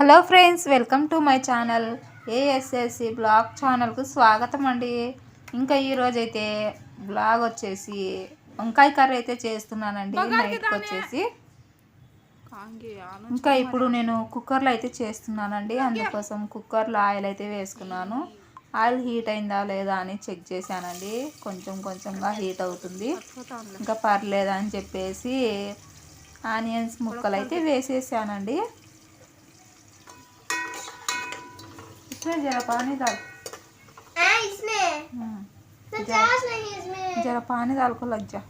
Hello friends, welcome to my channel ASSC blog ఛానల్కు స్వాగతం అండి. ఇంకా ఈరోజైతే బ్లాగ్ వచ్చేసి వంకాయ కర్రీ అయితే చేస్తున్నానండి. నైట్కి వచ్చేసి ఇంకా ఇప్పుడు నేను కుక్కర్లో అయితే చేస్తున్నానండి. అందుకోసం కుక్కర్లో ఆయిల్ అయితే వేసుకున్నాను. ఆయిల్ హీట్ అయిందా లేదా అని చెక్ చేశానండి. కొంచెంగా హీట్ అవుతుంది. ఇంకా పర్లేదా అని చెప్పేసి ఆనియన్స్ ముక్కలు అయితే వేసేసానండి. इसमें जरा पानी डाल। इसमें जरा पानी डाल को लग जा।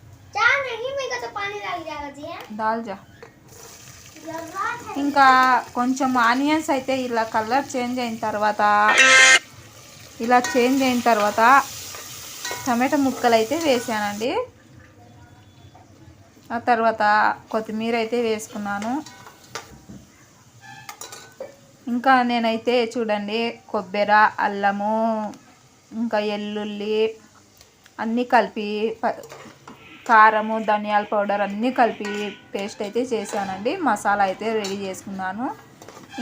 नहीं, मेरे को तो पानी डाल जाएगा जी। डाल जा। ఇంకా కొంచెం ఆనియన్స్ అయితే ఇలా కలర్ చేంజ్ అయిన తర్వాత టమాటో ముక్కలు అయితే వేసానండి. ఆ తర్వాత కొత్తిమీర అయితే వేసుకున్నాను. ఇంకా నేనైతే చూడండి కొబ్బరి, అల్లము, ఇంకా ఎల్లుల్లి అన్నీ కలిపి కారము, ధనియాల పౌడర్ అన్నీ కలిపి పేస్ట్ అయితే చేశానండి. మసాలా అయితే రెడీ చేసుకున్నాను.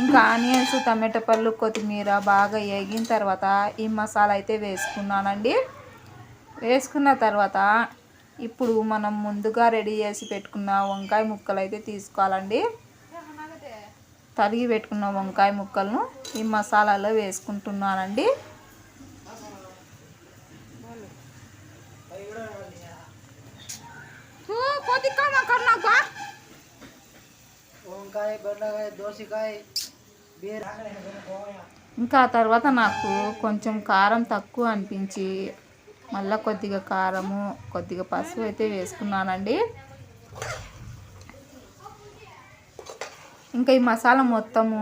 ఇంకా ఆనియన్స్, టమాటో పళ్ళు, కొత్తిమీర బాగా వేగిన తర్వాత ఈ మసాలా అయితే వేసుకున్నానండి. వేసుకున్న తర్వాత ఇప్పుడు మనం ముందుగా రెడీ చేసి పెట్టుకున్న వంకాయ ముక్కలు అయితే తీసుకోవాలండి. తరిగి పెట్టుకున్న వంకాయ ముక్కలను ఈ మసాలాలో వేసుకుంటున్నానండి. ఇంకా ఆ తర్వాత నాకు కొంచెం కారం తక్కువ అనిపించి మళ్ళీ కొద్దిగా కారము, కొద్దిగా పసుపు అయితే వేసుకున్నానండి. ఇంకా ఈ మసాలా మొత్తము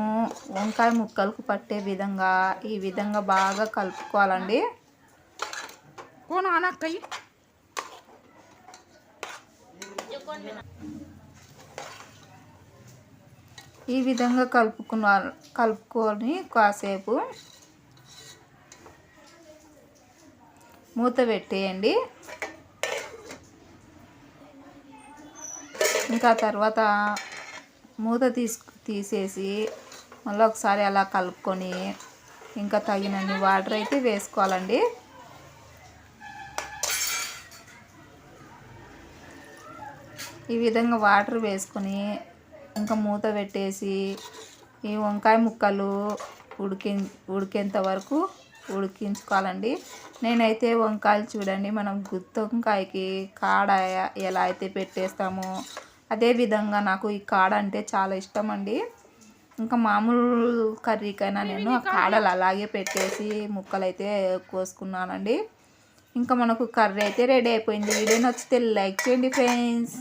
వంకాయ ముక్కలకు పట్టే విధంగా ఈ విధంగా బాగా కలుపుకోవాలండి. ఈ విధంగా కలుపుకొని కాసేపు మూత పెట్టేయండి. ఇంకా తర్వాత మూత తీసేసి మళ్ళీ ఒకసారి అలా కలుపుకొని ఇంకా తగినన్ని వాటర్ అయితే వేసుకోవాలండి. ఈ విధంగా వాటర్ వేసుకొని ఇంకా మూత పెట్టేసి ఈ వంకాయ ముక్కలు ఉడికేంత వరకు ఉడికించుకోవాలండి. నేనైతే వంకాయలు చూడండి, మనం గుత్తి వంకాయకి కాడ ఎలా అయితే పెట్టేస్తామో అదేవిధంగా నాకు ఈ కాడ అంటే చాలా ఇష్టం అండి. ఇంకా మామూలు కర్రీకైనా నేను ఆ కాడలు అలాగే పెట్టేసి ముక్కలు అయితే కోసుకున్నానండి. ఇంకా మనకు కర్రీ అయితే రెడీ అయిపోయింది. వీడియో నచ్చితే లైక్ చేయండి ఫ్రెండ్స్.